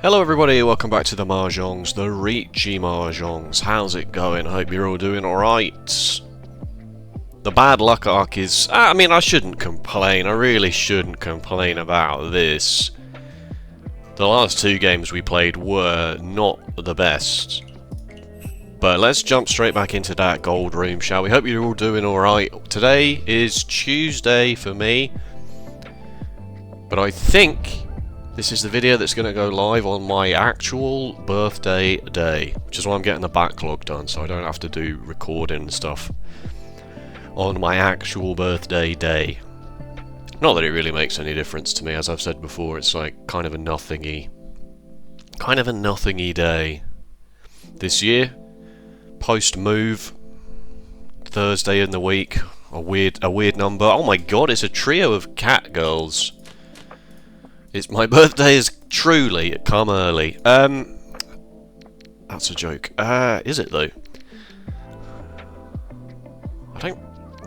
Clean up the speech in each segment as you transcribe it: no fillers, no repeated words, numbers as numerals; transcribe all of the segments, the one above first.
Hello everybody, welcome back to the Mahjongs, the Riichi Mahjongs. How's it going? Hope you're all doing alright. The bad luck arc is... I shouldn't complain, I really shouldn't complain about this. The last two games we played were not the best. But let's jump straight back into that gold room, shall we? Hope you're all doing alright. Today is Tuesday for me. But I think this is the video that's going to go live on my actual birthday day. Which is why I'm getting the backlog done, so I don't have to do recording and stuff on my actual birthday day. Not that it really makes any difference to me, as I've said before, it's like kind of a nothingy day. This year, post-move, Thursday in the week, a weird number. Oh my god, it's a trio of cat girls. My birthday is truly come early. That's a joke. Is it though? I don't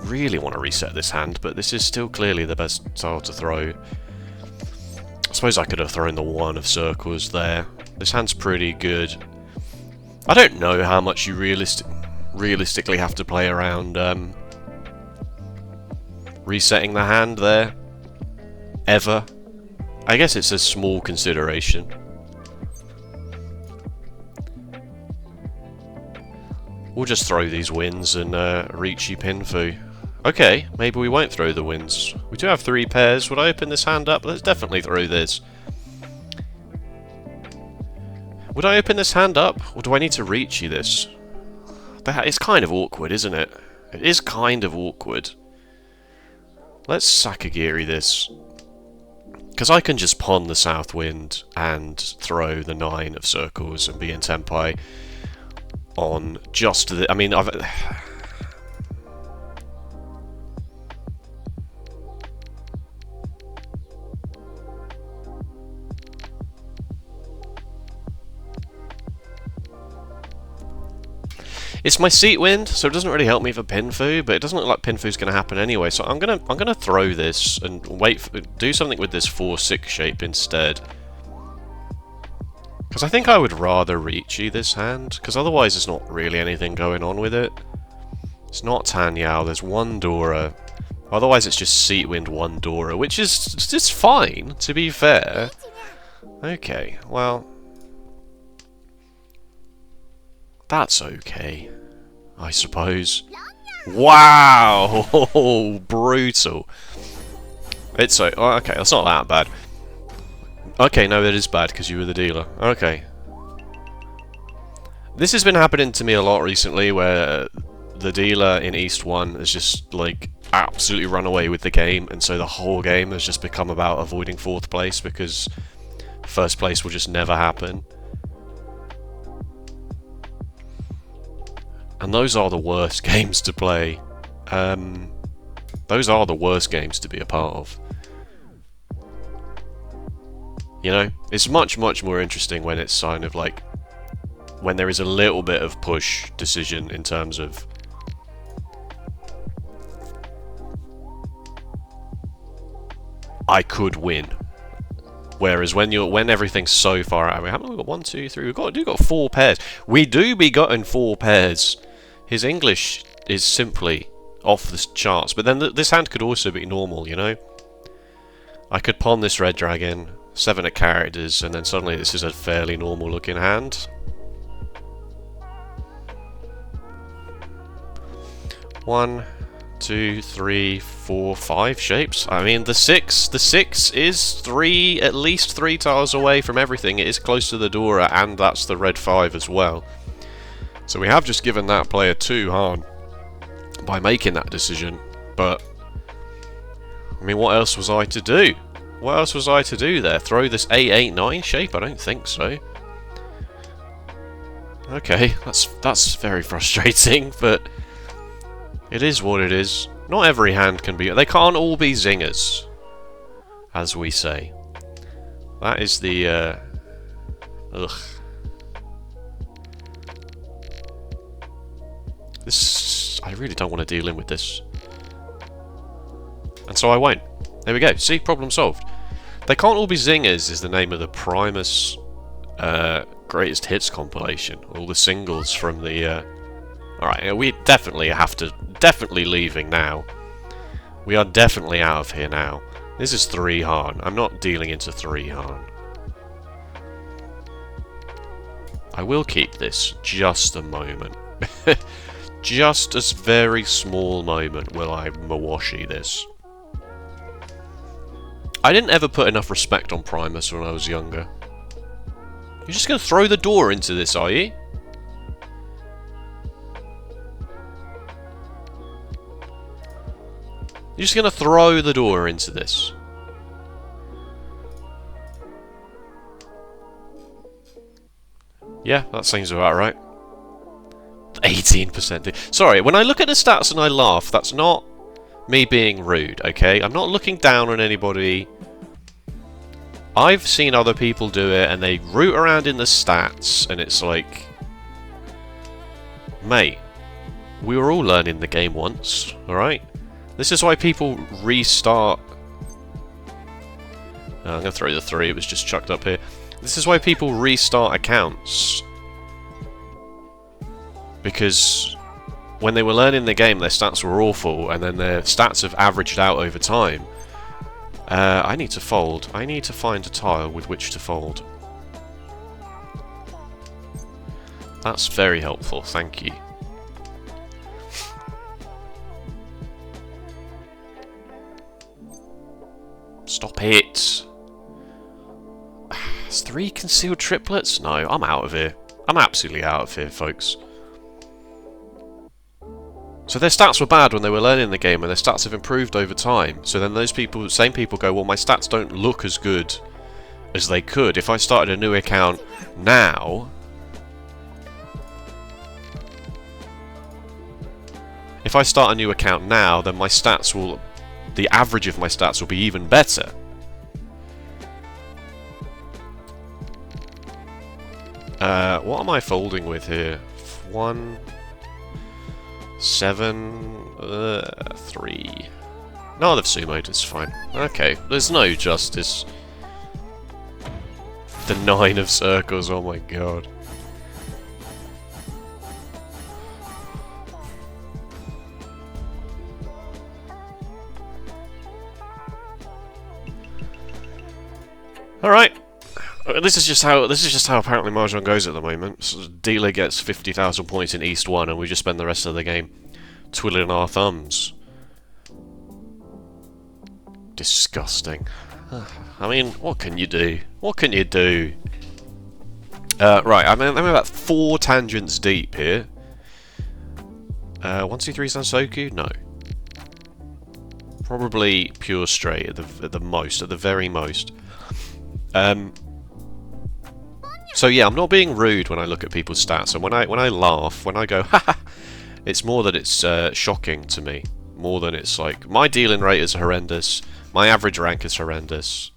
really want to reset this hand, but this is still clearly the best tile to throw. I suppose I could have thrown the one of circles there. This hand's pretty good. I don't know how much you realistically have to play around resetting the hand there. Ever. I guess it's a small consideration. We'll just throw these wins and Riichi Pinfu. Okay, maybe we won't throw the wins. We do have 3 pairs. Would I open this hand up? Let's definitely throw this. Would I open this hand up? Or do I need to Riichi this? It's kind of awkward, isn't it? It is kind of awkward. Let's Sakagiri this. Because I can just pawn the south wind and throw the 9 of circles and be in Tenpai on just the... It's my seat wind, so it doesn't really help me for Pinfu, but it doesn't look like Pinfu's going to happen anyway, so I'm gonna throw this and do something with this 4-6 shape instead. Because I think I would rather Riichi this hand, because otherwise there's not really anything going on with it. It's not Tanyao, there's 1 Dora. Otherwise it's just seat wind 1 Dora, which is just fine, to be fair. Okay, well... that's okay, I suppose. Wow! Oh, brutal. It's so... oh, okay, that's not that bad. Okay, no, it is bad because you were the dealer. Okay. This has been happening to me a lot recently, where the dealer in East 1 has just, like, absolutely run away with the game, and so the whole game has just become about avoiding 4th place, because 1st place will just never happen. And those are the worst games to play. Those are the worst games to be a part of. You know? It's much, much more interesting when it's kind of like... when there is a little bit of push decision in terms of... I could win. Whereas when everything's so far out... Haven't we got 1, 2, 3... We've got 4 pairs. We do be gotten 4 pairs. His English is simply off the charts. But then this hand could also be normal, you know? I could pawn this red dragon, 7 of characters, and then suddenly this is a fairly normal looking hand. 1, 2, 3, 4, 5 shapes. I mean, the 6 is at least 3 tiles away from everything. It is close to the Dora, and that's the red 5 as well. So we have just given that player 2 hard by making that decision. But I mean, what else was I to do? What else was I to do there? Throw this 8-8-9 shape? I don't think so. Okay, that's very frustrating, but it is what it is. Not every hand can be... they can't all be zingers, as we say. That is the... ugh. This... I really don't want to deal in with this. And so I won't. There we go. See? Problem solved. They can't all be zingers is the name of the Primus greatest hits compilation. All the singles from the... Alright, we definitely have to... Definitely leaving now. We are definitely out of here now. This is 3 Han. I'm not dealing into 3 Han. I will keep this just a moment. Just a very small moment will I Mawashi this. I didn't ever put enough respect on Primus when I was younger. You're just going to throw the door into this, are you? You're just going to throw the door into this. Yeah, that seems about right. 18%. Sorry, when I look at the stats and I laugh, that's not me being rude, okay? I'm not looking down on anybody. I've seen other people do it and they root around in the stats and it's like... Mate, we were all learning the game once, alright? This is why people restart... I'm going to throw the 3, it was just chucked up here. This is why people restart accounts. Because when they were learning the game, their stats were awful, and then their stats have averaged out over time. I need to fold. I need to find a tile with which to fold. That's very helpful, thank you. Stop it! It's 3 concealed triplets? No, I'm out of here. I'm absolutely out of here, folks. So their stats were bad when they were learning the game, and their stats have improved over time. So then those people, same people go, well, my stats don't look as good as they could. If I started a new account now... If I start a new account now, then my stats will... The average of my stats will be even better. What am I folding with here? 1... 7... 3... No, they've sumoed, it's fine. Okay, there's no justice. The 9 of circles, oh my god. Alright. This is just how apparently Mahjong goes at the moment. So dealer gets 50,000 points in East 1 and we just spend the rest of the game twiddling our thumbs. Disgusting. I mean, what can you do? What can you do? Right, I'm about 4 tangents deep here. 1, 2, 3 Sansoku? No. Probably pure straight at the most, at the very most. So yeah, I'm not being rude when I look at people's stats, and when I laugh, when I go, haha, it's more that it's shocking to me. More than it's like, my dealing rate is horrendous, my average rank is horrendous.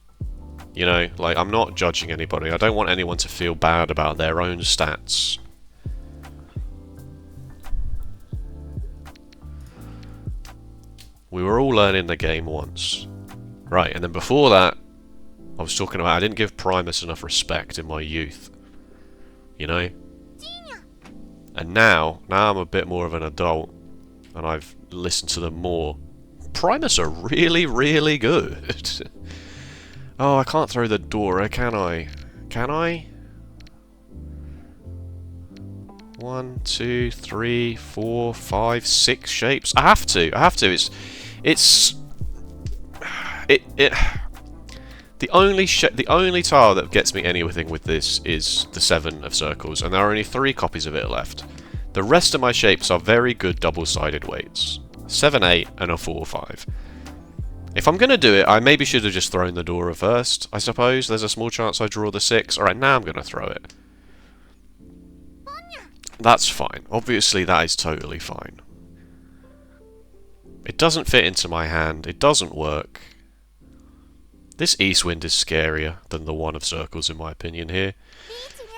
You know, like, I'm not judging anybody. I don't want anyone to feel bad about their own stats. We were all learning the game once. Right, and then before that, I was talking about I didn't give Primus enough respect in my youth. You know? And now I'm a bit more of an adult, and I've listened to them more. Primus are really, really good. Oh, I can't throw the door, can I? Can I? 1, 2, 3, 4, 5, 6 shapes. I have to. The only tile that gets me anything with this is the 7 of circles, and there are only 3 copies of it left. The rest of my shapes are very good double-sided weights. 7, 8, and a 4, 5. If I'm going to do it, I maybe should have just thrown the door first, I suppose. There's a small chance I draw the 6. Alright, now I'm going to throw it. That's fine. Obviously, that is totally fine. It doesn't fit into my hand. It doesn't work. This east wind is scarier than the 1 of circles, in my opinion, here.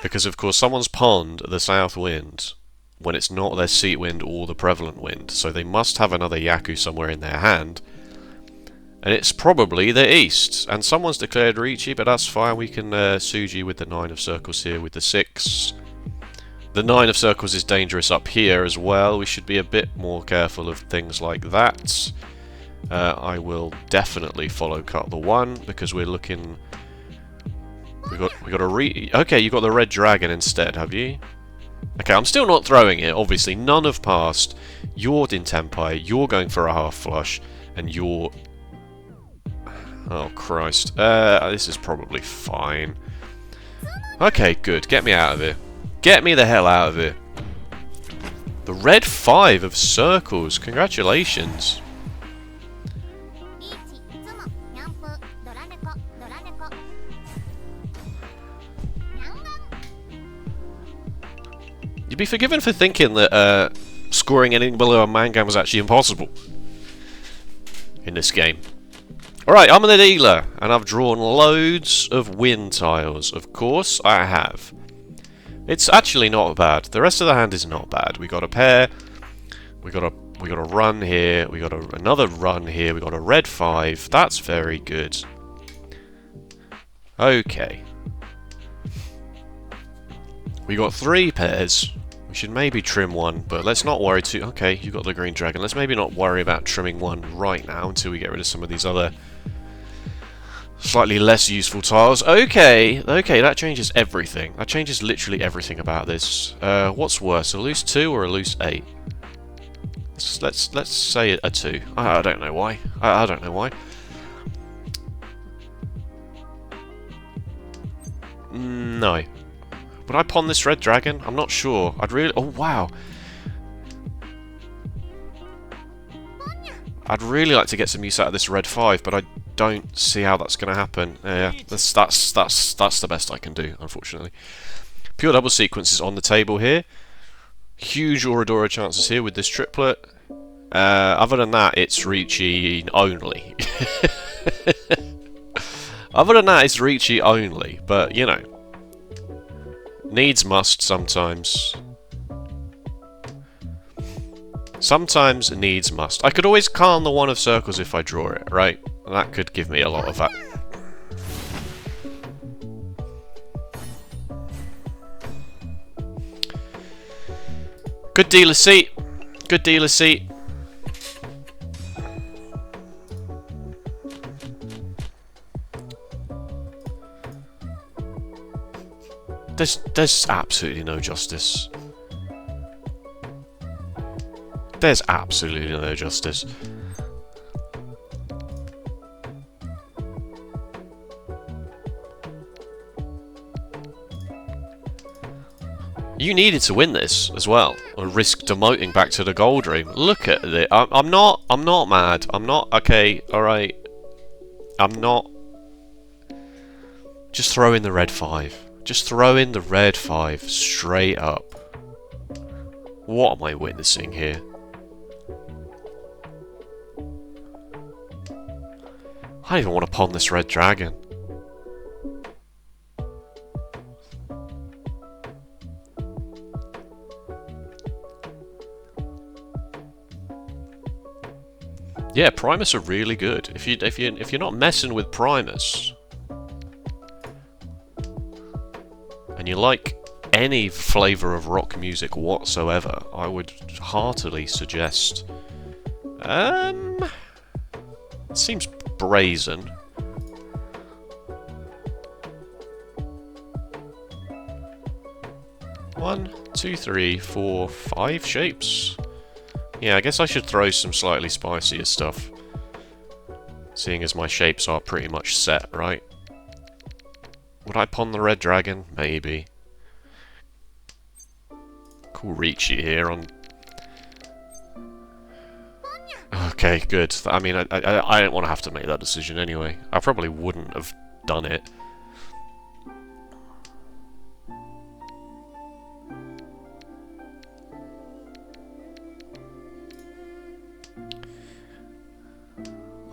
Because, of course, someone's pawned the south wind when it's not their seat wind or the prevalent wind. So they must have another Yaku somewhere in their hand. And it's probably the east. And someone's declared Riichi, but that's fine. We can Suji with the 9 of circles here with the 6. The 9 of circles is dangerous up here as well. We should be a bit more careful of things like that. I will definitely follow cut the 1 because we're looking... We got a Okay, you got the red dragon instead, have you? Okay, I'm still not throwing it, obviously. None have passed. You're in Tenpai, you're going for a half flush, and you're... Oh, Christ. This is probably fine. Okay, good. Get me out of here. Get me the hell out of here. The red 5 of circles. Congratulations. You'd be forgiven for thinking that scoring anything below a mangam was actually impossible in this game. Alright, I'm the dealer, and I've drawn loads of win tiles. Of course, I have. It's actually not bad. The rest of the hand is not bad. We got a pair. We got a run here. We got another run here. We got a red 5. That's very good. Okay. We got 3 pairs. We should maybe trim 1, but let's not worry too... Okay, you got the green dragon. Let's maybe not worry about trimming 1 right now until we get rid of some of these other slightly less useful tiles. Okay, that changes everything. That changes literally everything about this. What's worse, a loose 2 or a loose 8? Let's say a 2. I don't know why. I don't know why. No. Would I pawn this red dragon? I'm not sure. I'd really... Oh, wow. I'd really like to get some use out of this red 5, but I don't see how that's going to happen. Yeah, that's the best I can do, unfortunately. Pure double sequences on the table here. Huge Oradora chances here with this triplet. Other than that, it's Riichi only. Other than that, it's Riichi only, but, you know. Needs must sometimes. Sometimes needs must. I could always calm the 1 of circles if I draw it, right? That could give me a lot of that. Good dealer seat. Good dealer seat. There's absolutely no justice. There's absolutely no justice. You needed to win this as well, or risk demoting back to the gold dream. Look at it. I'm not mad. I'm not okay. All right. I'm not. Just throw in the red 5. Just throw in the red 5 straight up. What am I witnessing here? I don't even want to pawn this red dragon. Yeah, Primus are really good. If you're not messing with Primus, and you like any flavour of rock music whatsoever, I would heartily suggest. It seems brazen. One, two, three, four, 5 shapes. Yeah, I guess I should throw some slightly spicier stuff, seeing as my shapes are pretty much set, right? Would I pawn the red dragon? Maybe. Cool Riichi here on... Okay, good. I mean, I don't want to have to make that decision anyway. I probably wouldn't have done it.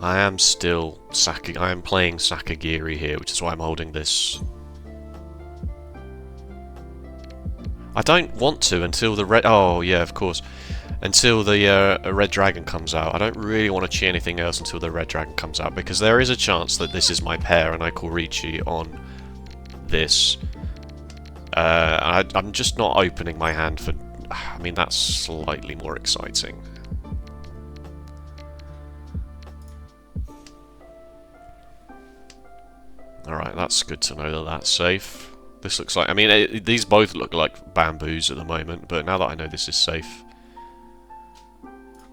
I am still I am playing Sakagiri here, which is why I'm holding this. I don't want to until the red... Oh, yeah, of course. until the red dragon comes out. I don't really want to chi anything else until the red dragon comes out, because there is a chance that this is my pair and I call Riichi on this. I'm just not opening my hand for... I mean, that's slightly more exciting. Alright, that's good to know that that's safe. This looks like... I mean, these both look like bamboos at the moment, but now that I know this is safe,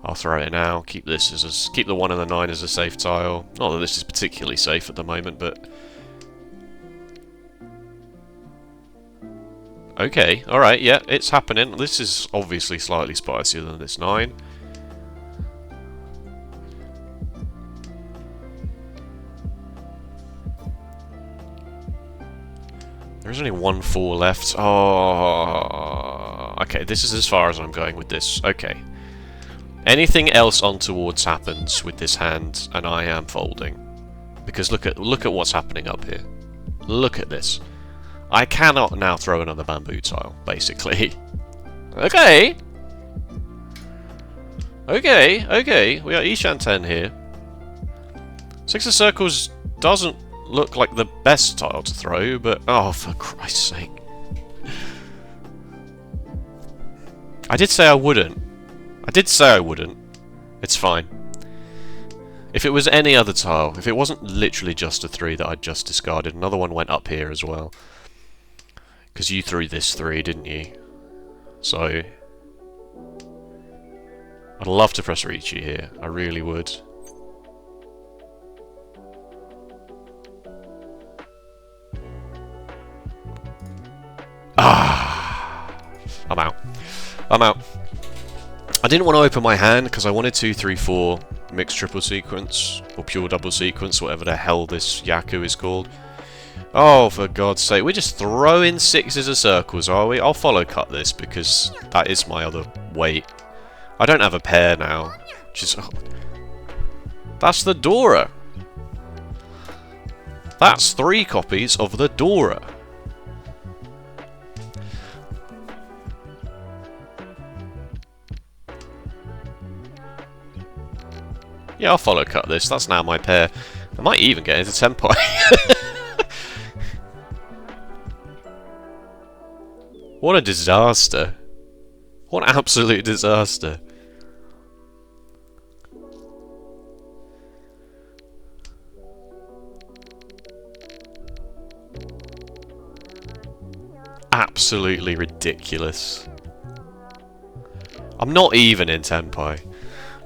I'll throw it now. Keep this as keep the 1 and the 9 as a safe tile. Not that this is particularly safe at the moment, but... Okay, alright, yeah, it's happening. This is obviously slightly spicier than this 9. There's only 1 4 left. Oh, okay, this is as far as I'm going with this. Okay. Anything else untowards happens with this hand, and I am folding. Because look at what's happening up here. Look at this. I cannot now throw another bamboo tile, basically. Okay. Okay. We are Ishan 10 here. 6 of circles doesn't look like the best tile to throw, but oh, for Christ's sake. I did say I wouldn't. It's fine. If it was any other tile, if it wasn't literally just a 3 that I'd just discarded, another one went up here as well. Because you threw this 3, didn't you? So... I'd love to press Riichi here. I really would. Ah! I'm out. I didn't want to open my hand because I wanted 2, 3, 4 mixed triple sequence, or pure double sequence, whatever the hell this Yaku is called. Oh, for God's sake, we're just throwing 6s of circles, are we? I'll follow cut this because that is my other weight. I don't have a pair now, which is... Oh, that's the Dora! That's 3 copies of the Dora. Yeah, I'll follow cut this. That's now my pair. I might even get into Senpai. What a disaster. What an absolute disaster. Absolutely ridiculous. I'm not even in Tenpai.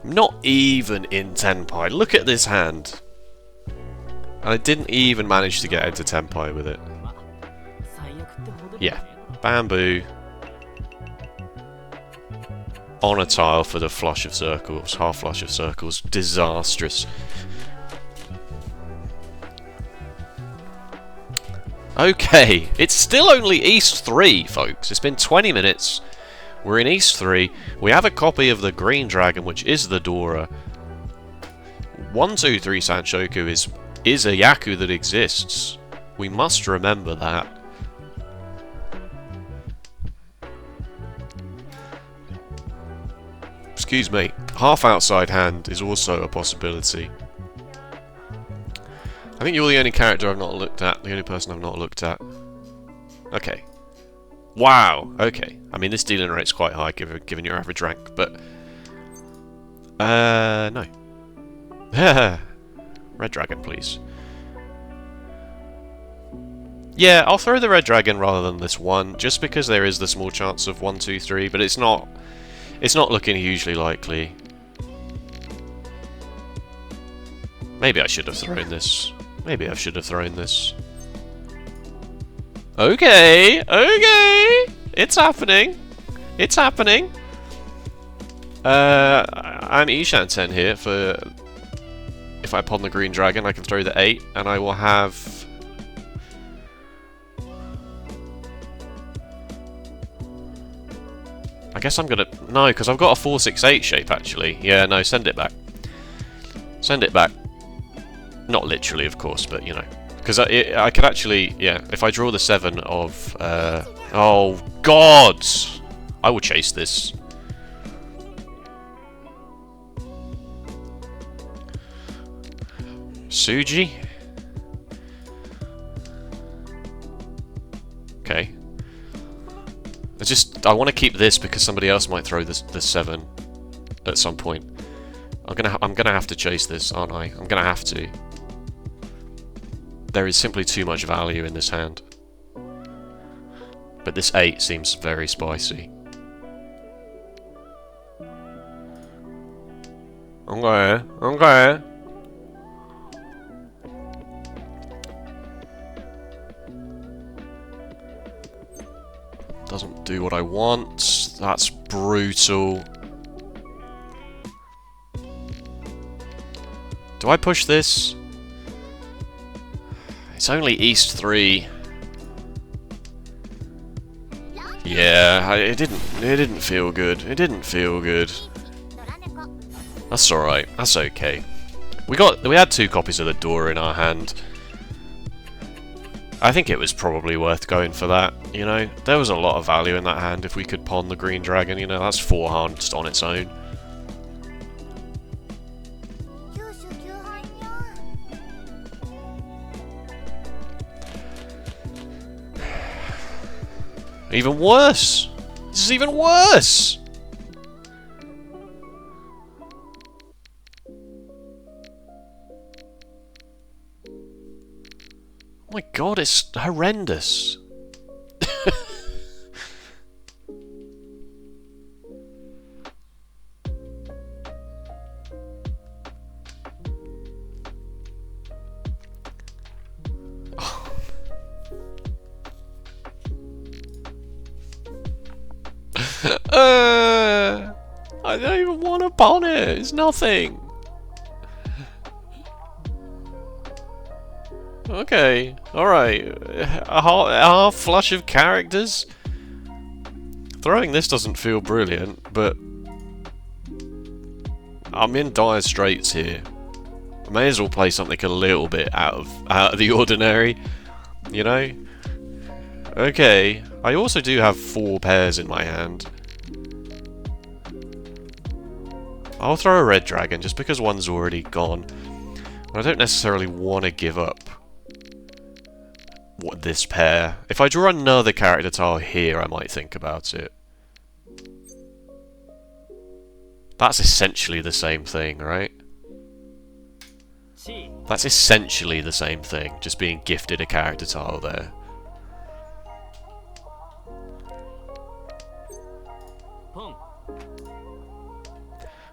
I'm not even in Tenpai. Look at this hand. And I didn't even manage to get into Tenpai with it. Yeah. Bamboo. On a tile for the flush of circles. Half flush of circles. Disastrous. Okay. It's still only East 3, folks. It's been 20 minutes. We're in East 3. We have a copy of the Green Dragon, which is the Dora. 1, 2, 3 Sanshoku is a Yaku that exists. We must remember that. Excuse me. Half outside hand is also a possibility. I think you're the only character I've not looked at. The only person I've not looked at. Okay. Wow, okay. I mean, this dealing rate's quite high given your average rank, but... no. Red Dragon, please. Yeah, I'll throw the Red Dragon rather than this one, just because there is the small chance of 1, 2, 3, but it's not looking hugely likely. Maybe I should have thrown this. Maybe I should have thrown this. Okay, okay, it's happening. It's happening. I'm Ishan 10 here for... If I pawn the Green Dragon, I can throw the 8, and I will have... I guess I'm gonna... No, because I've got a 4-6-8 shape, actually. Yeah, no, send it back. Send it back. Not literally, of course, but, you know. Because I could actually, yeah, if I draw the 7 of, oh, God! I will chase this. Suji? Okay. I want to keep this because somebody else might throw the 7 at some point. I'm gonna have to chase this, aren't I? I'm gonna have to. There is simply too much value in this hand. But this 8 seems very spicy. Okay, okay. Doesn't do what I want. That's brutal. Do I push this? It's only East 3. Yeah, it didn't feel good. It didn't feel good. That's alright. That's okay. We had 2 copies of the door in our hand. I think it was probably worth going for that, you know? There was a lot of value in that hand if we could pawn the green dragon, you know? That's 4 harm just on its own. Even worse! This is even worse! Oh my god, it's horrendous. I don't even want to pawn it. It's nothing. Okay, alright. A half flush of characters? Throwing this doesn't feel brilliant, but I'm in dire straits here. I may as well play something a little bit out of the ordinary, you know? Okay, I also do have 4 pairs in my hand. I'll throw a red dragon just because one's already gone. I don't necessarily want to give up this pair. If I draw another character tile here, I might think about it. That's essentially the same thing, right? That's essentially the same thing, just being gifted a character tile there.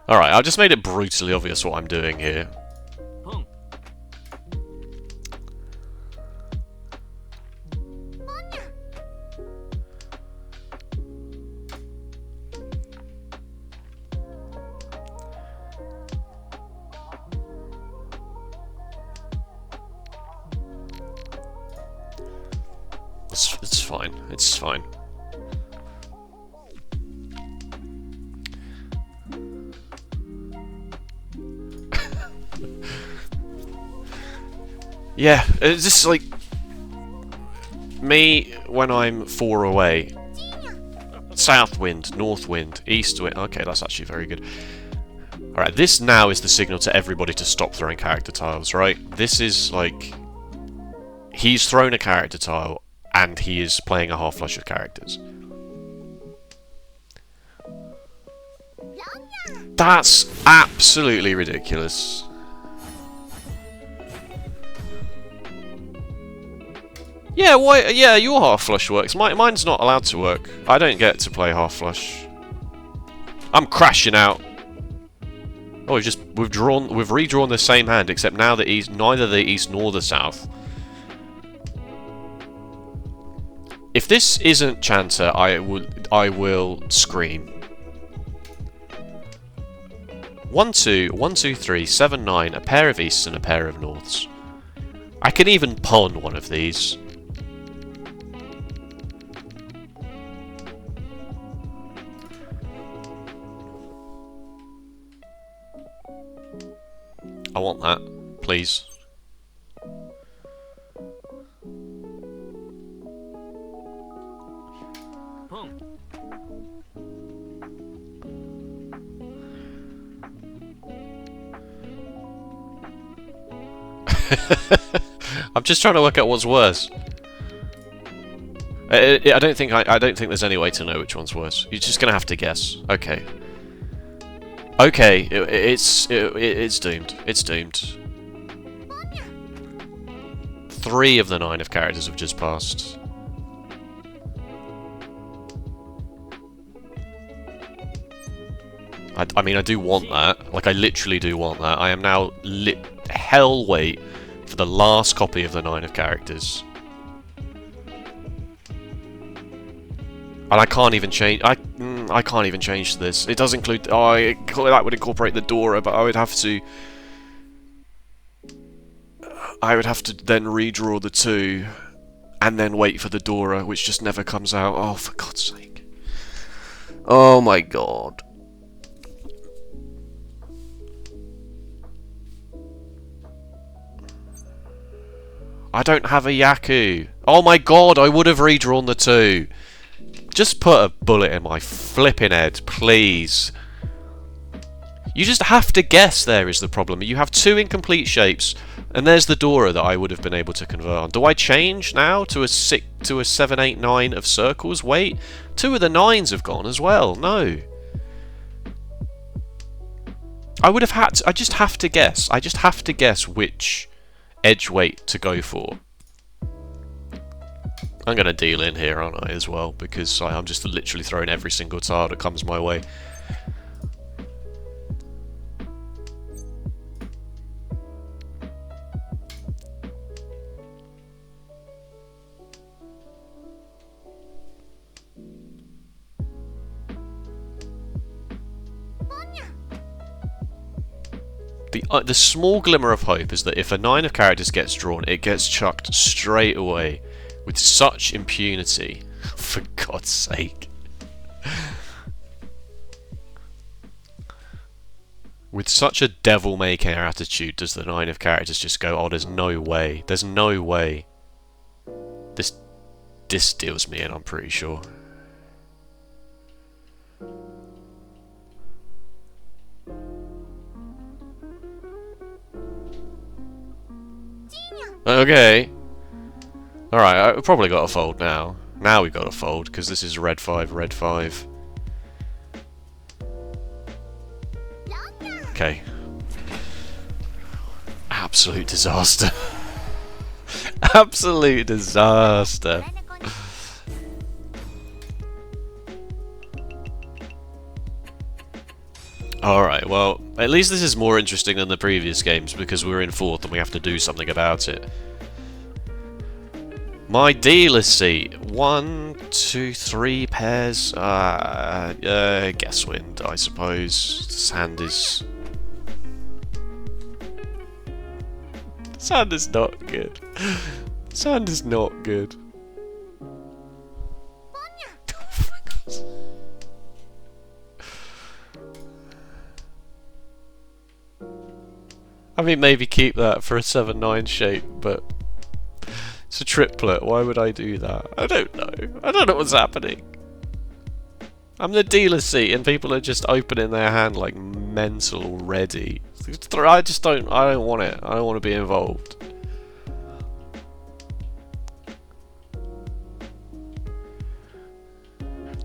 Alright, I've just made it brutally obvious what I'm doing here. It's fine. It's fine. Yeah, it's just like me when I'm 4 away. South wind, north wind, east wind. Okay, that's actually very good. Alright, this now is the signal to everybody to stop throwing character tiles, right? This is like... He's thrown a character tile, and he is playing a half flush of characters. That's absolutely ridiculous. Yeah, why? Yeah, your half flush works. Mine's not allowed to work. I don't get to play half flush. I'm crashing out. Oh, we've redrawn the same hand, except now the east, neither the east nor the south. If this isn't Chanter, I will scream. 1 2 1 2 3 7 9, a pair of easts and a pair of norths. I can even pawn one of these. I want that, please. I'm just trying to work out what's worse. I don't think I don't think there's any way to know which one's worse. You're just gonna have to guess. Okay. Okay, it's doomed. It's doomed. 3 of the 9 of characters have just passed. I mean, I do want that. Like, I literally do want that. I am now hell wait for the last copy of the 9 of characters. And I can't even change. I can't even change this. It does include. Oh, that would incorporate the Dora, but I would have to. I would have to then redraw the 2, and then wait for the Dora, which just never comes out. Oh, for God's sake! Oh my God! I don't have a Yaku. Oh my God! I would have redrawn the 2. Just put a bullet in my flipping head, please. You just have to guess there is the problem. You have 2 incomplete shapes, and there's the Dora that I would have been able to convert on. Do I change now to a 7, 8, 9 of circles? Wait, 2 of the 9s have gone as well. No. I would have had to, I just have to guess. I just have to guess which edge weight to go for. I'm going to deal in here, aren't I, as well? Because I'm just literally throwing every single tile that comes my way. The small glimmer of hope is that if a 9 of characters gets drawn, it gets chucked straight away with such impunity. For God's sake. With such a devil-may-care attitude does the 9 of characters just go, oh, there's no way. There's no way. This deals me in, I'm pretty sure. Okay. Alright, I've probably got to fold now. Now we've got to fold, because this is red 5, red 5. Okay. Absolute disaster. Absolute disaster. Alright, well, at least this is more interesting than the previous games because we're in 4th and we have to do something about it. My dealer's seat. 1, 2, 3 pairs. Guess wind, I suppose. This hand is... This hand is not good. This hand is not good. I mean, maybe keep that for a 7-9 shape, but it's a triplet. Why would I do that? I don't know. I don't know what's happening. I'm the dealer's seat, and people are just opening their hand like mental already. I just don't. I don't want it. I don't want to be involved.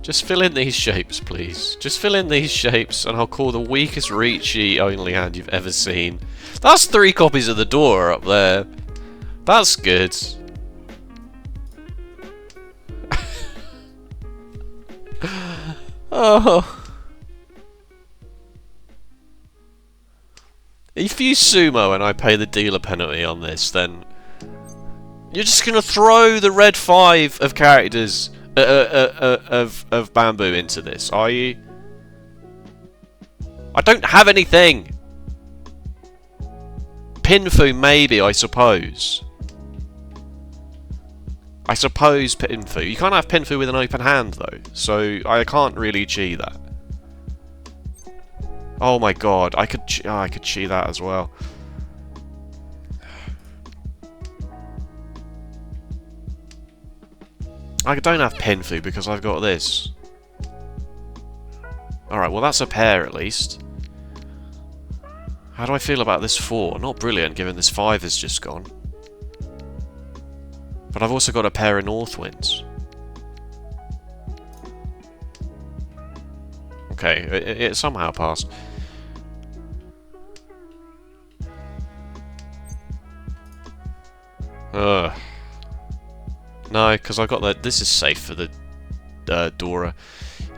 Just fill in these shapes, please. Just fill in these shapes, and I'll call the weakest Riichi only hand you've ever seen. That's 3 copies of the door up there. That's good. Oh. If you sumo and I pay the dealer penalty on this, then you're just gonna throw the red 5 of characters of bamboo into this, are you? I don't have anything. Pinfu, maybe, I suppose. I suppose Pinfu. You can't have Pinfu with an open hand, though, so I can't really chi that. Oh my god, I could chi that as well. I don't have Pinfu because I've got this. Alright, well that's a pair at least. How do I feel about this 4? Not brilliant, given this 5 is just gone. But I've also got a pair of north winds. Okay, it somehow passed. Ugh. No, because I got that. This is safe for the Dora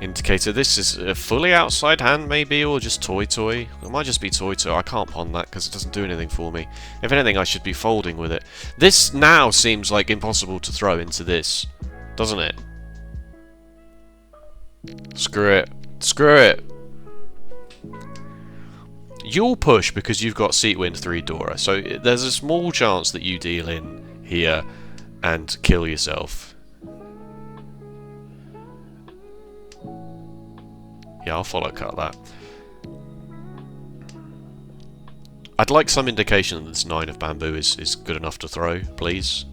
indicator. This is a fully outside hand, maybe, or just toy. It might just be toy. I can't pawn that because it doesn't do anything for me. If anything, I should be folding with it. This now seems like impossible to throw into this, doesn't it? Screw it. Screw it. You'll push because you've got seat wind 3 Dora, so there's a small chance that you deal in here and kill yourself. Yeah, I'll follow cut that. I'd like some indication that this 9 of bamboo is good enough to throw, please.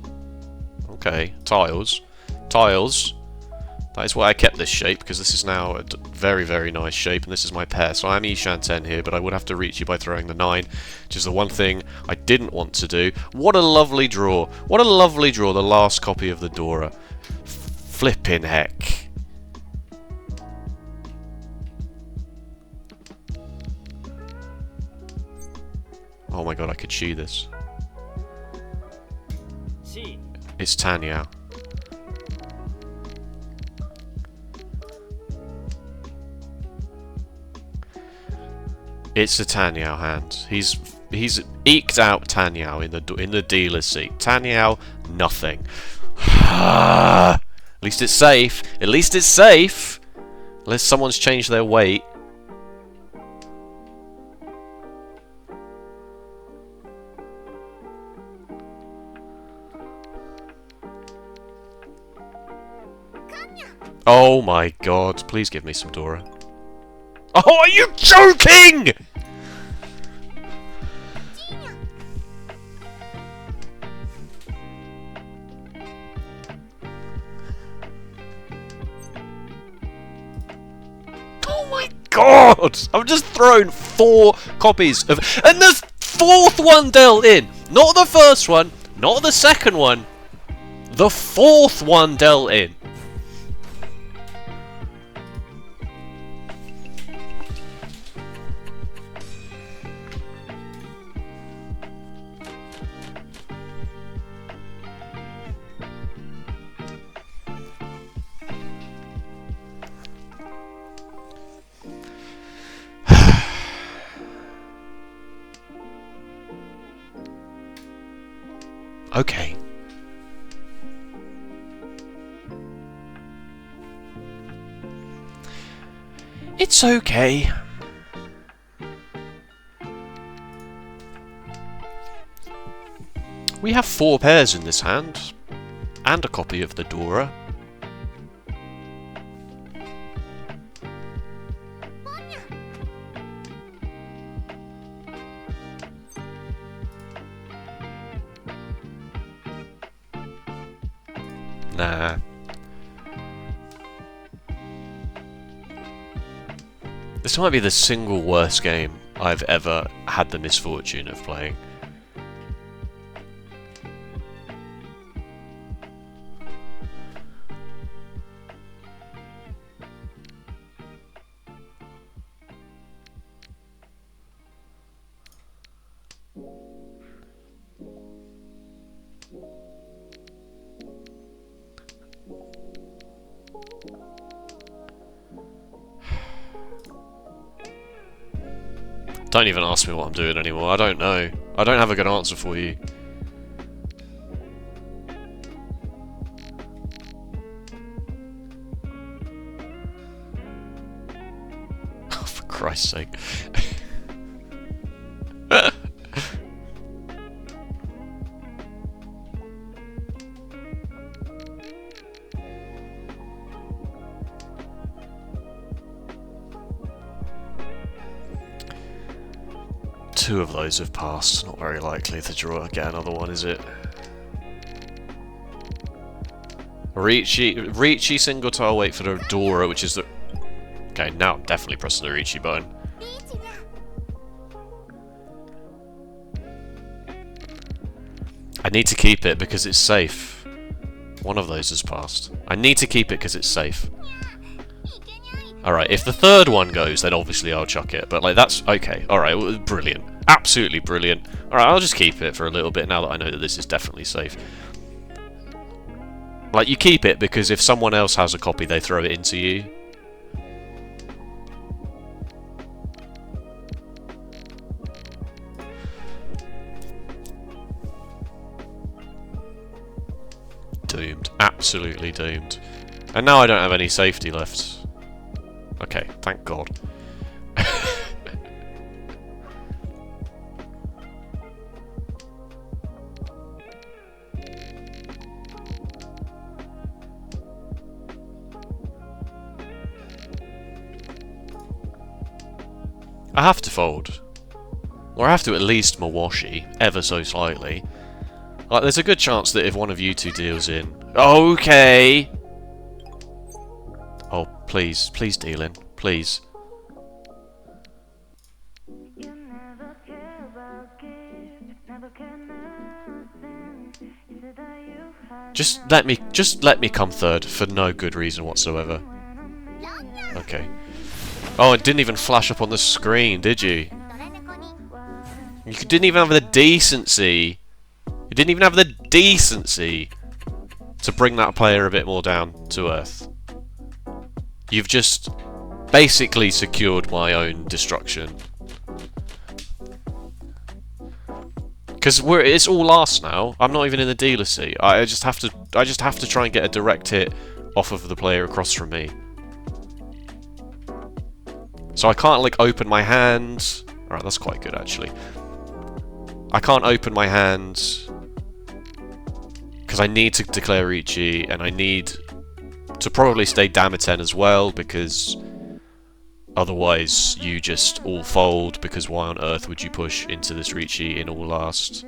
Okay, tiles. Tiles. That is why I kept this shape, because this is now a very, very nice shape, and this is my pair. So I'm Ishan 10 here, but I would have to reach you by throwing the 9, which is the one thing I didn't want to do. What a lovely draw. What a lovely draw, the last copy of the Dora. Flippin' heck. Oh my god, I could chew this. It's Tanyao. It's a Tanyao hand. He's eked out Tanyao in the dealer's seat. Tanyao, nothing. At least it's safe. At least it's safe. Unless someone's changed their weight. Oh my god, please give me some Dora. Oh, are you joking?! Oh my god! I've just thrown 4 copies of... And the 4th one dealt in! Not the first one, not the second one. The 4th one dealt in. Okay. It's okay. We have 4 pairs in this hand, and a copy of the Dora. Nah. This might be the single worst game I've ever had the misfortune of playing. Don't even ask me what I'm doing anymore. I don't know. I don't have a good answer for you. Oh, for Christ's sake. Two of those have passed. Not very likely to get another one, is it? Riichi single tile, wait for the Dora, which is the... Okay, now I'm definitely pressing the Riichi button. I need to keep it because it's safe. One of those has passed. I need to keep it because it's safe. Alright, if the third one goes, then obviously I'll chuck it. But, like, that's... okay. Alright, brilliant. Absolutely brilliant. Alright, I'll just keep it for a little bit now that I know that this is definitely safe. Like, you keep it because if someone else has a copy, they throw it into you. Doomed. Absolutely doomed. And now I don't have any safety left. Okay, thank God. I have to fold. Or I have to at least Mawashi, ever so slightly. Like, there's a good chance that if one of you two deals in... okay! Oh, please. Please deal in. Please. Just let me come third for no good reason whatsoever. Okay. Oh, it didn't even flash up on the screen, did you? You didn't even have the decency. You didn't even have the decency to bring that player a bit more down to earth. You've just basically secured my own destruction. Because it's all last now. I'm not even in the dealer seat. I just have to try and get a direct hit off of the player across from me. So I can't, like, open my hand. Alright, that's quite good, actually. I can't open my hand because I need to declare Riichi, and I need to probably stay Damiten as well, because otherwise you just all fold, because why on earth would you push into this Riichi in all last?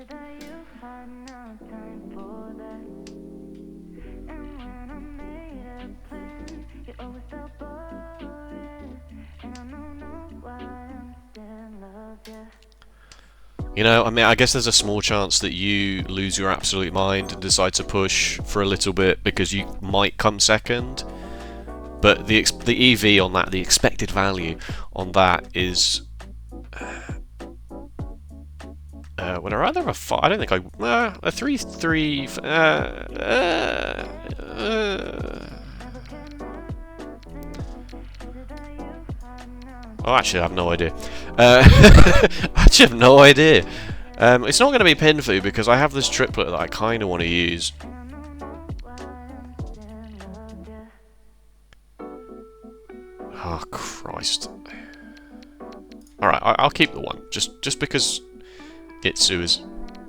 You know, I mean, I guess there's a small chance that you lose your absolute mind and decide to push for a little bit because you might come second. But the EV on that, the expected value on that is... would I rather have a 5? I don't think I... a 3-3... Oh, actually, I have no idea. I actually have no idea. It's not going to be Pinfu because I have this triplet that I kind of want to use. Oh, Christ. Alright, I'll keep the 1. Just because Itsu is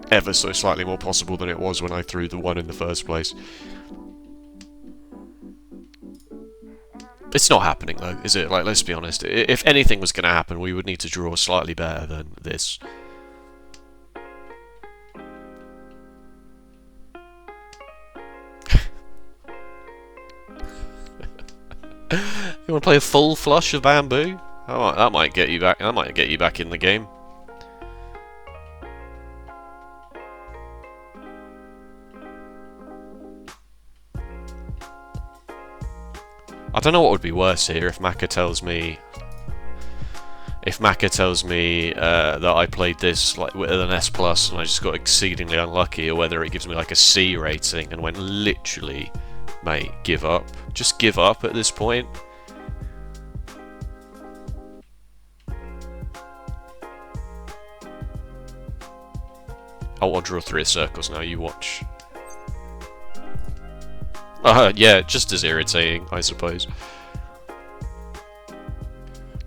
ever so slightly more possible than it was when I threw the 1 in the first place. It's not happening, though, is it? Like, let's be honest. If anything was going to happen, we would need to draw slightly better than this. You want to play a full flush of bamboo? Oh, that might get you back. That might get you back in the game. I don't know what would be worse here if Maka tells me that I played this like with an S+ and I just got exceedingly unlucky, or whether it gives me like a C rating and went literally, mate, give up. Just give up at this point. I'll draw 3 circles now, you watch. Yeah, just as irritating, I suppose.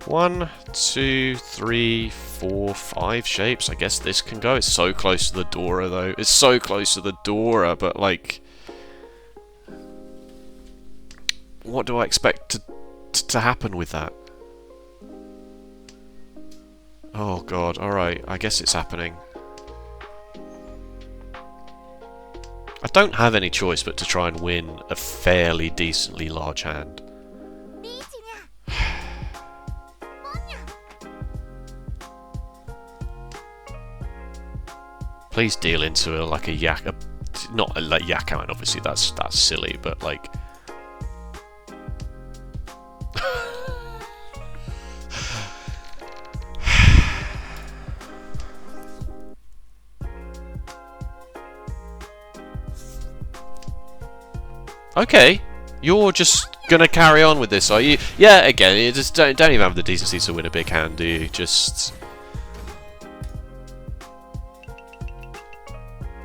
1, 2, 3, 4, 5 shapes. I guess this can go. It's so close to the Dora, though. It's so close to the Dora, but, like... what do I expect to happen with that? Oh, God. Alright, I guess it's happening. I don't have any choice but to try and win a fairly decently large hand. Please deal into like a yak, not like Yakan, obviously that's silly, but like. Okay, you're just gonna carry on with this, are you? Yeah, again, you just don't even have the decency to win a big hand, do you? Just.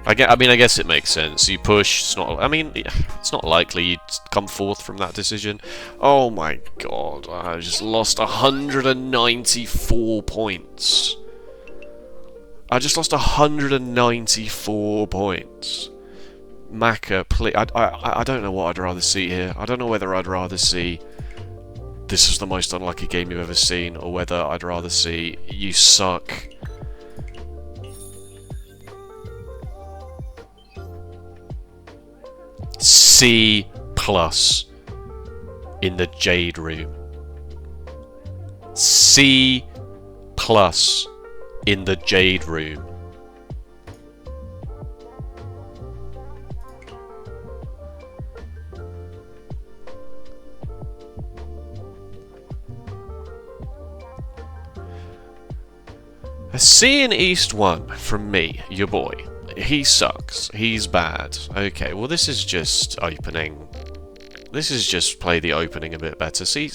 I mean, I guess it makes sense. You push. It's not. I mean, it's not likely you'd come forth from that decision. Oh my god! I just lost 194 points. I just lost 194 points. Maka, please. I don't know what I'd rather see here. I don't know whether I'd rather see this is the most unlucky game you've ever seen, or whether I'd rather see you suck. C+ in the Jade Room. C+ in the Jade Room. A C in East 1 from me, your boy. He sucks. He's bad. Okay, well this is just opening. This is just play the opening a bit better. See,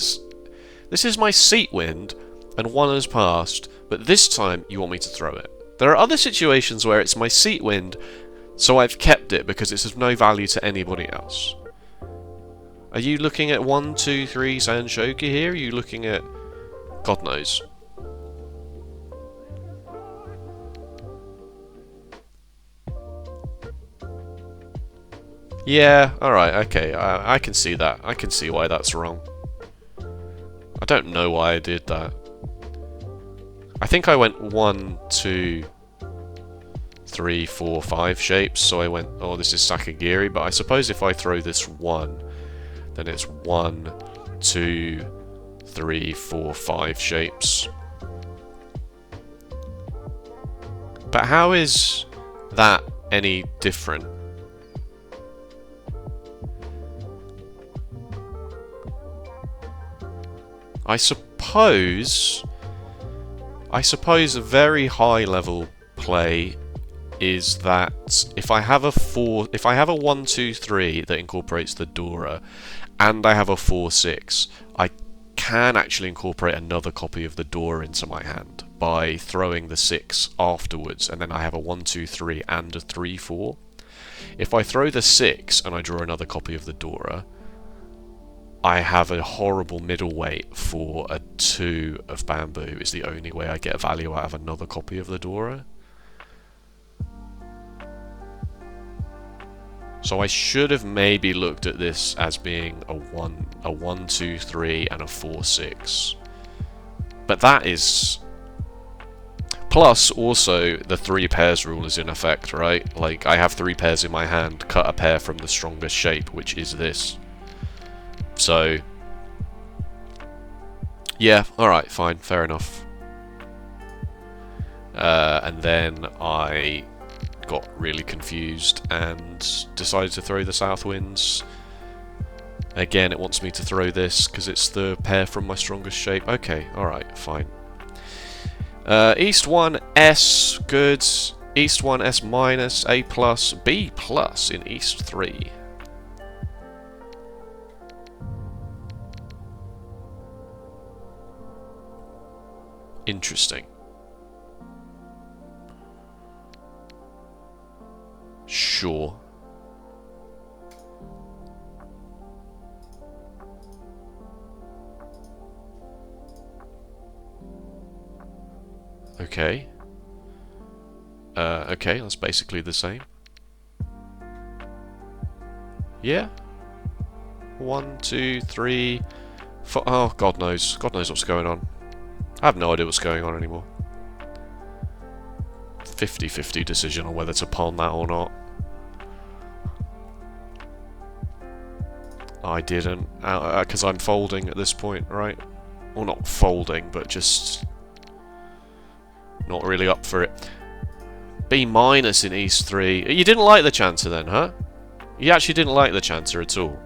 this is my seat wind, and one has passed, but this time you want me to throw it. There are other situations where it's my seat wind, so I've kept it because it's of no value to anybody else. Are you looking at 1, 2, 3 Sanshoku here? Are you looking at... God knows. Yeah, alright, okay, I can see that. I can see why that's wrong. I don't know why I did that. I think I went 1, 2, 3, 4, 5 shapes, so I went, oh, this is Sakagiri, but I suppose if I throw this 1, then it's 1, 2, 3, 4, 5 shapes. But how is that any different? I suppose a very high level play is that if I have a 1, 2, 3 that incorporates the Dora, and I have a 4, 6, I can actually incorporate another copy of the Dora into my hand by throwing the 6 afterwards, and then I have a 1, 2, 3 and a 3, 4. If I throw the 6 and I draw another copy of the Dora, I have a horrible middleweight for a 2 of bamboo. Is the only way I get value out of another copy of the Dora. So I should have maybe looked at this as being a 1, 2, 3 and a 4, 6. But that is... Plus, also, the 3 pairs rule is in effect, right? Like, I have 3 pairs in my hand, cut a pair from the strongest shape, which is this. So, yeah, alright, fine, fair enough. And then I got really confused and decided to throw the South Winds. Again, it wants me to throw this because it's the pair from my strongest shape. Okay, alright, fine. East 1, S, good. East 1, S minus, A plus, B plus in East 3. Interesting. Sure. Okay. Okay, that's basically the same. Yeah. 1, 2, 3, 4. Oh, God knows. God knows what's going on. I have no idea what's going on anymore. 50-50 decision on whether to pawn that or not. I didn't, because I'm folding at this point, right? Well, not folding, but just not really up for it. B minus in East 3. You didn't like the chanter then, huh? You actually didn't like the chanter at all.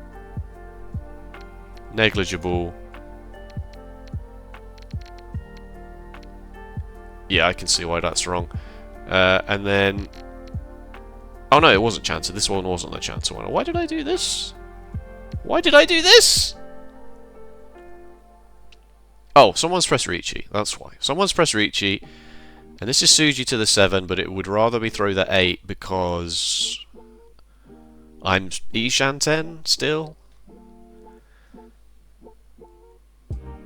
Negligible. Yeah, I can see why that's wrong. And then... Oh no, it wasn't chanter. This one wasn't the chanter one. Why did I do this? Why did I do this? Oh, someone's pressed Riichi. That's why. Someone's pressed Riichi. And this is Suji to the 7, but it would rather me throw the 8 because... I'm E-Shanten still.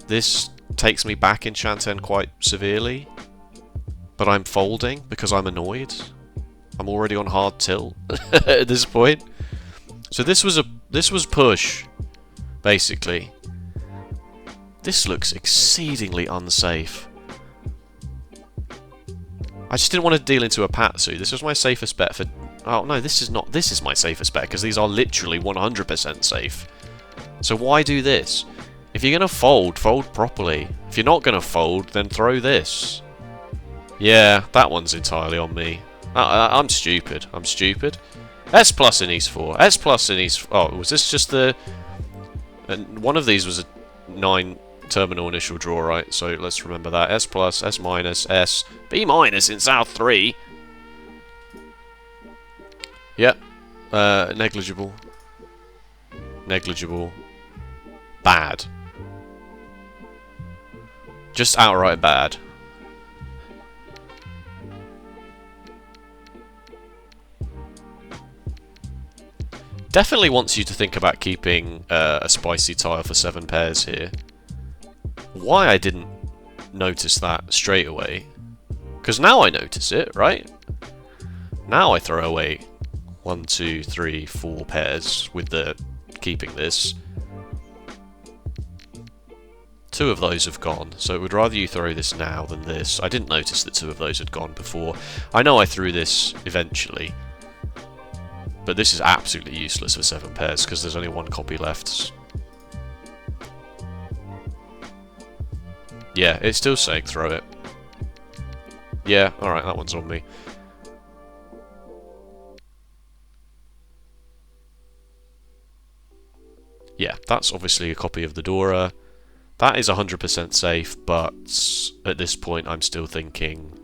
This takes me back in Shanten quite severely. But I'm folding because I'm annoyed. I'm already on hard tilt at this point. So this was push, basically. This looks exceedingly unsafe. I just didn't want to deal into a Patsu. This was my safest bet for... Oh no, this is not. This is my safest bet because these are literally 100% safe. So why do this? If you're going to fold, fold properly. If you're not going to fold, then throw this. Yeah, that one's entirely on me. I'm stupid. I'm stupid. S plus in East 4. S plus in East... Oh, was this just the... one of these was a 9 terminal initial draw, right? So let's remember that. S plus, S minus, S. B minus in South 3. Yep. Negligible. Negligible. Bad. Just outright bad. Definitely wants you to think about keeping a spicy tile for 7 pairs here. Why I didn't notice that straight away? Because now I notice it, right? Now I throw away 1, 2, 3, 4 pairs with the keeping this. 2 of those have gone, so it would rather you throw this now than this. I didn't notice that 2 of those had gone before. I know I threw this eventually. But this is absolutely useless for 7 pairs because there's only 1 copy left. Yeah, it's still saying throw it. Yeah, alright, that one's on me. Yeah, that's obviously a copy of the Dora. That is 100% safe, but at this point I'm still thinking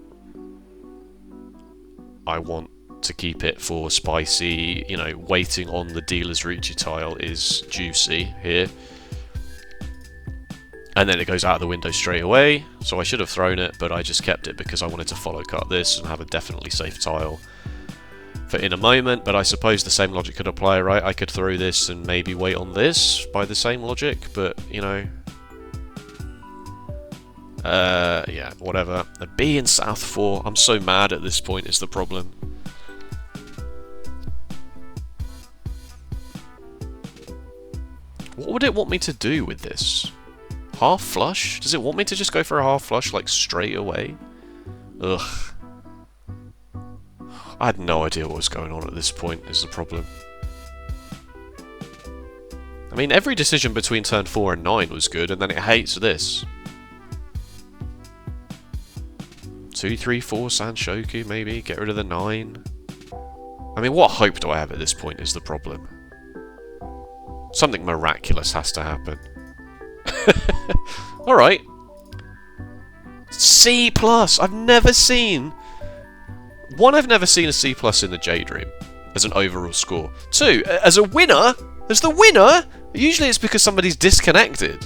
I want to keep it for spicy. You know, waiting on the dealer's Riichi tile is juicy here. And then it goes out of the window straight away, so I should have thrown it, but I just kept it because I wanted to follow cut this and have a definitely safe tile for in a moment. But I suppose the same logic could apply, right? I could throw this and maybe wait on this by the same logic, but, you know... yeah, whatever. A B in South 4. I'm so mad at this point is the problem. What would it want me to do with this? Half flush? Does it want me to just go for a half flush, like, straight away? Ugh. I had no idea what was going on at this point, is the problem. I mean, every decision between turn 4 and 9 was good, and then it hates this. 2, 3, 4, Sanshoku, maybe? Get rid of the 9. I mean, what hope do I have at this point is the problem. Something miraculous has to happen. Alright. C+! I've never seen... 1, I've never seen a C+ in the J-Dream as an overall score. 2, as a winner? As the winner? Usually it's because somebody's disconnected.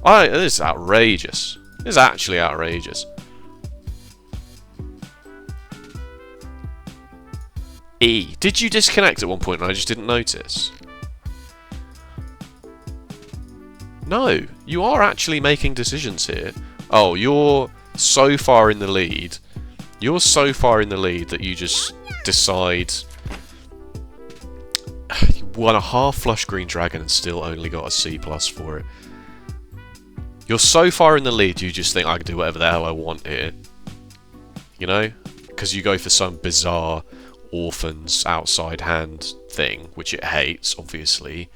This is outrageous. This is actually outrageous. E. Did you disconnect at one point and I just didn't notice? No, you are actually making decisions here. Oh, you're so far in the lead. You're so far in the lead that you just decide... You won a half flush green dragon and still only got a C+ for it. You're so far in the lead you just think I can do whatever the hell I want here. You know? Because you go for some bizarre orphans outside hand thing, which it hates, obviously.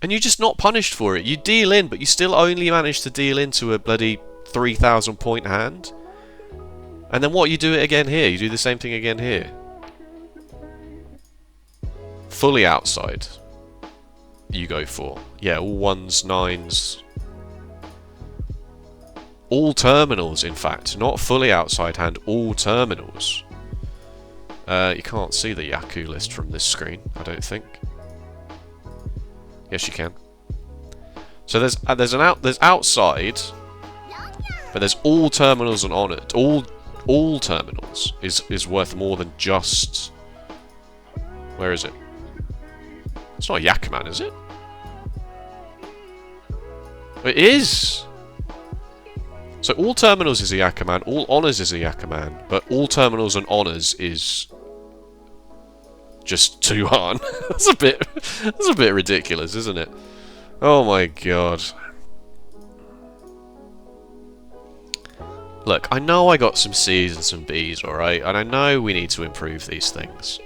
And you're just not punished for it. You deal in, but you still only manage to deal into a bloody 3,000 point hand. And then what? You do it again here. You do the same thing again here. Fully outside. You go for. Yeah, all 1s, 9s. All terminals, in fact. Not fully outside hand, all terminals. You can't see the Yaku list from this screen, I don't think. Yes, you can. So there's outside, but there's all terminals and on it. All terminals is worth more than just. Where is it? It's not a Yakuman, is it? It is. So all terminals is a Yakuman, all honors is a Yakuman, but all terminals and honors is just 2 Han. That's a bit ridiculous, isn't it? Oh my god. Look, I know I got some C's and some B's, alright? And I know we need to improve these things.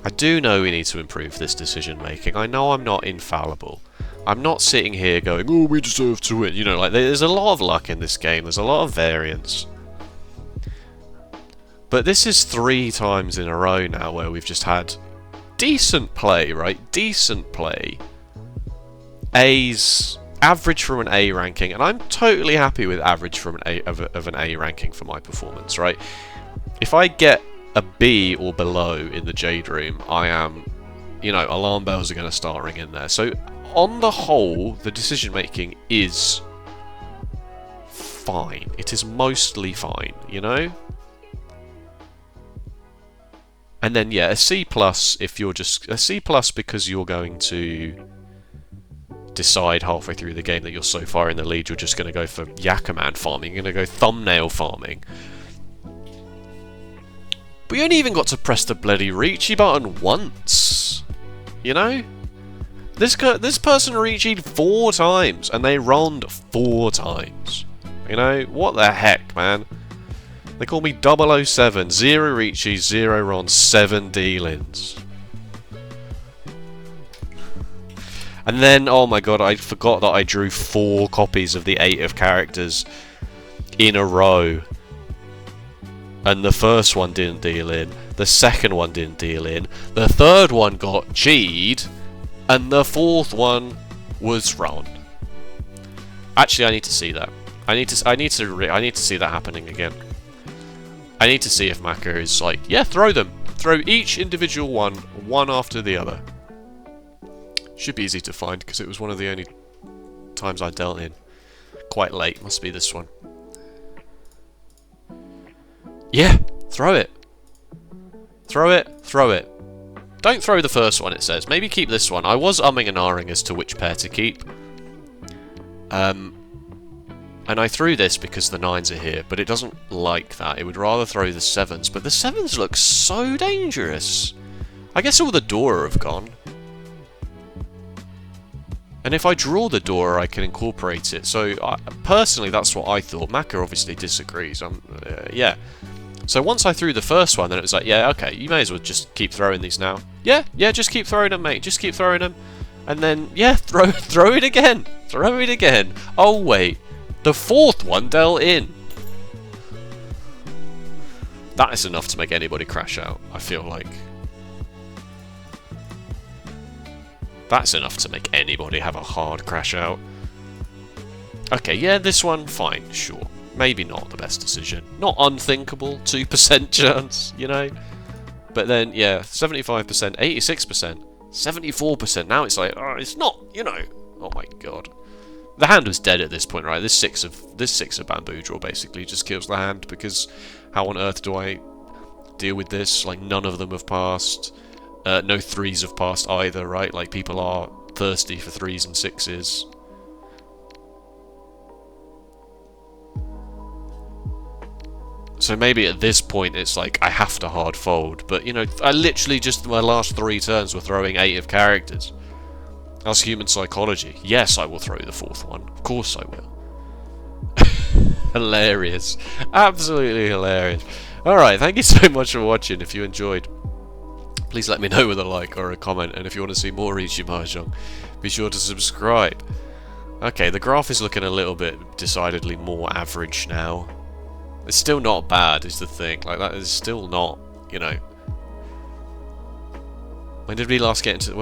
I do know we need to improve this decision making. I know I'm not infallible. I'm not sitting here going, oh, we deserve to win. You know, like, there's a lot of luck in this game. There's a lot of variance. But this is 3 times in a row now where we've just had decent play, right? Decent play. A's, average from an A ranking, and I'm totally happy with average from an A ranking for my performance, right? If I get a B or below in the Jade Room, I am, you know, alarm bells are going to start ringing there. So, on the whole, the decision making is fine. It is mostly fine, you know? And then, yeah, a C+, if you're just... A C+, because you're going to decide halfway through the game that you're so far in the lead, you're just going to go for Yakuman farming. You're going to go thumbnail farming. But you only even got to press the bloody Riichi button once. You know? This person Riichi'd 4 times, and they rolled 4 times. You know? What the heck, man? They call me 007, 0 Riichi, 0 Ron, 7 dealings. And then, oh my god, I forgot that I drew 4 copies of the 8 of characters in a row. And the first one didn't deal in, the second one didn't deal in, the third one got G'd, and the 4th one was Ron. Actually, I need to see that. I need to see that happening again. I need to see if Maka is like, yeah, throw them. Throw each individual one after the other. Should be easy to find, because it was one of the only times I dealt in. Quite late, must be this one. Yeah, throw it. Throw it, throw it. Don't throw the first one, it says. Maybe keep this one. I was umming and ahhing as to which pair to keep. And I threw this because the 9s are here, but it doesn't like that. It would rather throw the 7s, but the 7s look so dangerous. I guess all the Dora have gone. And if I draw the Dora, I can incorporate it. So, personally, that's what I thought. Maka obviously disagrees. Yeah. So once I threw the first one, then it was like, yeah, okay, you may as well just keep throwing these now. Yeah, just keep throwing them, mate. Just keep throwing them. And then, yeah, throw it again. Throw it again. Oh, wait. The 4th one dealt in. That is enough to make anybody crash out, I feel like. That's enough to make anybody have a hard crash out. Okay, yeah, this one, fine, sure. Maybe not the best decision. Not unthinkable, 2% chance, you know? But then, yeah, 75%, 86%, 74%. Now it's like, oh, it's not, you know. Oh my god. The hand was dead at this point, right? This six of bamboo draw basically just kills the hand, because how on earth do I deal with this? Like, none of them have passed. No 3s have passed either, right? Like, people are thirsty for 3s and 6s. So maybe at this point it's like, I have to hard fold. But, you know, I literally just, my last 3 turns were throwing 8 of characters. That's human psychology. Yes, I will throw the 4th one. Of course I will. Hilarious. Absolutely hilarious. Alright, thank you so much for watching. If you enjoyed, Please let me know with a like or a comment, and if you want to see more Riichi Mahjong, be sure to subscribe. Okay, the graph is looking a little bit decidedly more average now. It's still not bad, is the thing. Like, that is still not, you know. When did we last get into...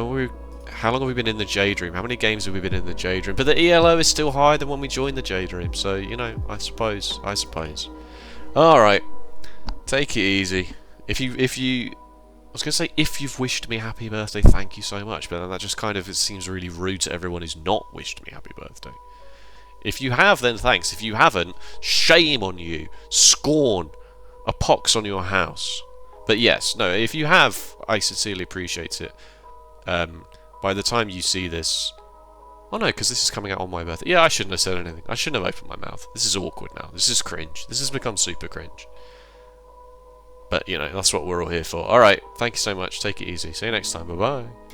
how long have we been in the Jade Dream? How many games have we been in the Jade Dream? But the ELO is still higher than when we joined the Jade Dream, so, you know, I suppose. Alright. Take it easy. If you... I was going to say, if you've wished me happy birthday, thank you so much, but that just kind of, it seems really rude to everyone who's not wished me happy birthday. If you have, then thanks. If you haven't, shame on you. Scorn. A pox on your house. But yes, no, if you have, I sincerely appreciate it. By the time you see this... Oh no, because this is coming out on my birthday. Yeah, I shouldn't have said anything. I shouldn't have opened my mouth. This is awkward now. This is cringe. This has become super cringe. But, you know, that's what we're all here for. Alright, thank you so much. Take it easy. See you next time. Bye-bye.